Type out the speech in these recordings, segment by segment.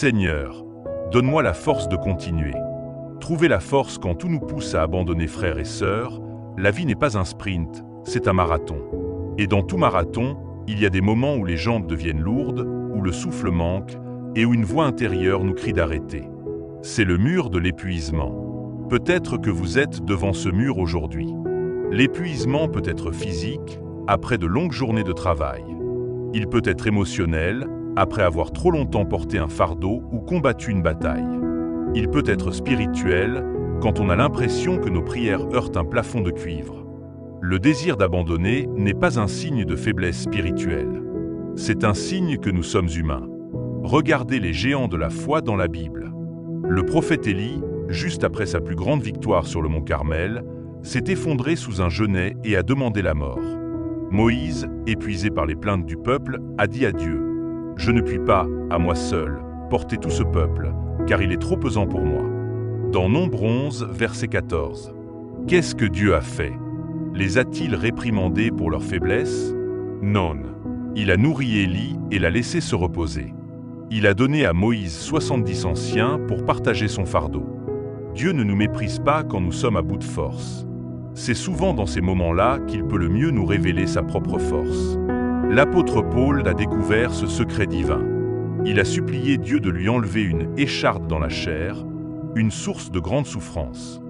Seigneur, donne-moi la force de continuer. Trouver la force quand tout nous pousse à abandonner frères et sœurs, la vie n'est pas un sprint, c'est un marathon. Et dans tout marathon, il y a des moments où les jambes deviennent lourdes, où le souffle manque et où une voix intérieure nous crie d'arrêter. C'est le mur de l'épuisement. Peut-être que vous êtes devant ce mur aujourd'hui. L'épuisement peut être physique, après de longues journées de travail. Il peut être émotionnel, après avoir trop longtemps porté un fardeau ou combattu une bataille. Il peut être spirituel, quand on a l'impression que nos prières heurtent un plafond de cuivre. Le désir d'abandonner n'est pas un signe de faiblesse spirituelle. C'est un signe que nous sommes humains. Regardez les géants de la foi dans la Bible. Le prophète Élie, juste après sa plus grande victoire sur le mont Carmel, s'est effondré sous un genêt et a demandé la mort. Moïse, épuisé par les plaintes du peuple, a dit à Dieu : « Je ne puis pas, à moi seul, porter tout ce peuple, car il est trop pesant pour moi. » Dans Nombre 11, verset 14. Qu'est-ce que Dieu a fait? Les a-t-il réprimandés pour leur faiblesse? Non. Il a nourri Élie et l'a laissé se reposer. Il a donné à Moïse 70 anciens pour partager son fardeau. Dieu ne nous méprise pas quand nous sommes à bout de force. C'est souvent dans ces moments-là qu'il peut le mieux nous révéler sa propre force. L'apôtre Paul a découvert ce secret divin. Il a supplié Dieu de lui enlever une écharde dans la chair, une source de grande souffrance.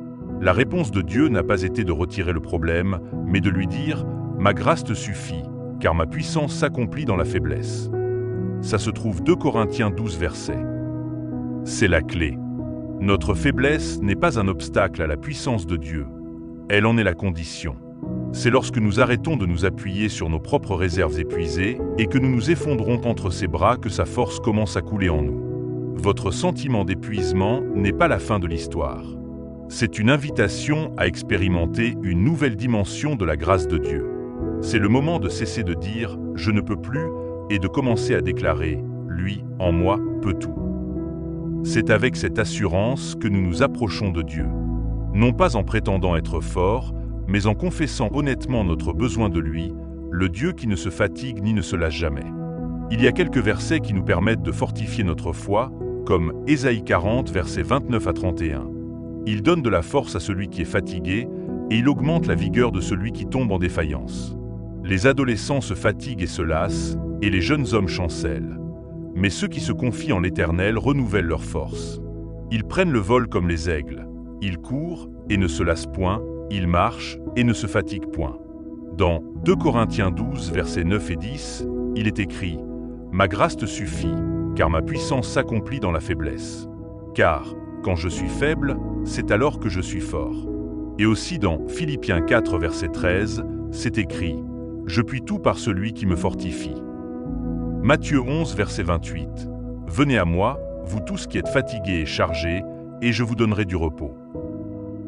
La réponse de Dieu n'a pas été de retirer le problème, mais de lui dire « Ma grâce te suffit, car ma puissance s'accomplit dans la faiblesse. » Ça se trouve 2 Corinthiens 12 versets. C'est la clé. Notre faiblesse n'est pas un obstacle à la puissance de Dieu. Elle en est la condition. C'est lorsque nous arrêtons de nous appuyer sur nos propres réserves épuisées et que nous nous effondrons entre ses bras que sa force commence à couler en nous. Votre sentiment d'épuisement n'est pas la fin de l'histoire. C'est une invitation à expérimenter une nouvelle dimension de la grâce de Dieu. C'est le moment de cesser de dire « je ne peux plus » et de commencer à déclarer « lui, en moi, peut tout ». C'est avec cette assurance que nous nous approchons de Dieu. Non pas en prétendant être forts, mais en confessant honnêtement notre besoin de lui, le Dieu qui ne se fatigue ni ne se lasse jamais. Il y a quelques versets qui nous permettent de fortifier notre foi, comme Ésaïe 40, versets 29 à 31. Il donne de la force à celui qui est fatigué, et il augmente la vigueur de celui qui tombe en défaillance. Les adolescents se fatiguent et se lassent, et les jeunes hommes chancellent. Mais ceux qui se confient en l'Éternel renouvellent leur force. Ils prennent le vol comme les aigles. Ils courent et ne se lassent point, ils marchent et ne se fatiguent point. Dans 2 Corinthiens 12, versets 9 et 10, il est écrit « Ma grâce te suffit, car ma puissance s'accomplit dans la faiblesse. Car, quand je suis faible, c'est alors que je suis fort. » Et aussi dans Philippiens 4, verset 13, c'est écrit « Je puis tout par celui qui me fortifie. » Matthieu 11, verset 28. « Venez à moi, vous tous qui êtes fatigués et chargés, et je vous donnerai du repos. »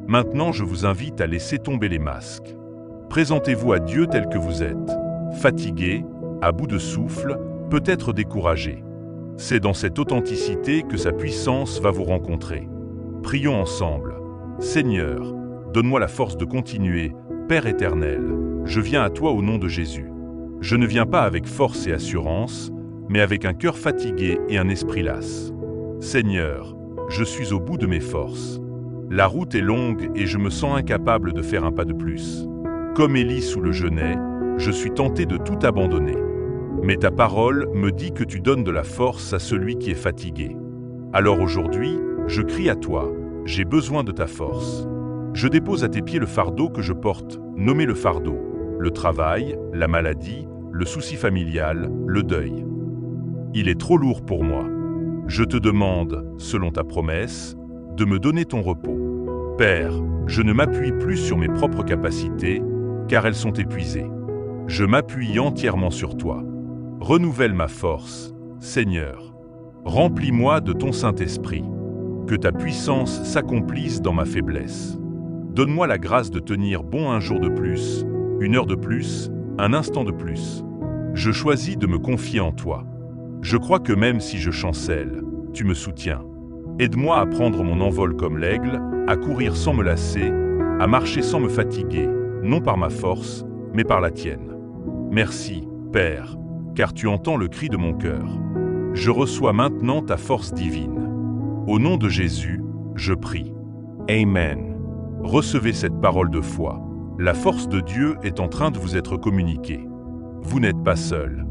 Maintenant, je vous invite à laisser tomber les masques. Présentez-vous à Dieu tel que vous êtes, fatigué, à bout de souffle, peut-être découragé. C'est dans cette authenticité que sa puissance va vous rencontrer. Prions ensemble. Seigneur, donne-moi la force de continuer. Père éternel, je viens à toi au nom de Jésus. Je ne viens pas avec force et assurance, mais avec un cœur fatigué et un esprit las. Seigneur, je suis au bout de mes forces. La route est longue et je me sens incapable de faire un pas de plus. Comme Élie sous le genêt, je suis tenté de tout abandonner. Mais ta parole me dit que tu donnes de la force à celui qui est fatigué. Alors aujourd'hui, je crie à toi, j'ai besoin de ta force. Je dépose à tes pieds le fardeau que je porte, nommé le fardeau, le travail, la maladie, le souci familial, le deuil. Il est trop lourd pour moi. Je te demande, selon ta promesse, de me donner ton repos. Père, je ne m'appuie plus sur mes propres capacités, car elles sont épuisées. Je m'appuie entièrement sur toi. Renouvelle ma force, Seigneur. Remplis-moi de ton Saint-Esprit. Que ta puissance s'accomplisse dans ma faiblesse. Donne-moi la grâce de tenir bon un jour de plus, une heure de plus, un instant de plus. Je choisis de me confier en toi. Je crois que même si je chancelle, tu me soutiens. Aide-moi à prendre mon envol comme l'aigle, à courir sans me lasser, à marcher sans me fatiguer, non par ma force, mais par la tienne. Merci, Père, car tu entends le cri de mon cœur. Je reçois maintenant ta force divine. Au nom de Jésus, je prie. Amen. Recevez cette parole de foi. La force de Dieu est en train de vous être communiquée. Vous n'êtes pas seul.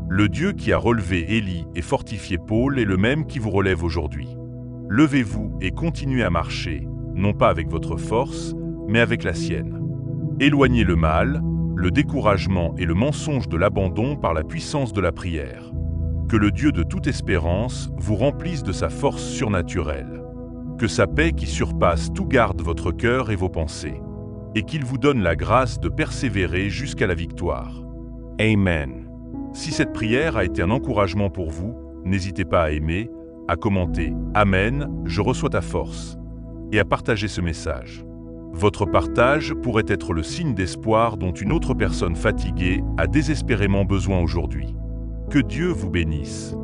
Le Dieu qui a relevé Élie et fortifié Paul est le même qui vous relève aujourd'hui. Levez-vous et continuez à marcher, non pas avec votre force, mais avec la sienne. Éloignez le mal, le découragement et le mensonge de l'abandon par la puissance de la prière. Que le Dieu de toute espérance vous remplisse de sa force surnaturelle. Que sa paix qui surpasse tout garde votre cœur et vos pensées. Et qu'il vous donne la grâce de persévérer jusqu'à la victoire. Amen. Si cette prière a été un encouragement pour vous, n'hésitez pas à aimer, à commenter « Amen, je reçois ta force » et à partager ce message. Votre partage pourrait être le signe d'espoir dont une autre personne fatiguée a désespérément besoin aujourd'hui. Que Dieu vous bénisse.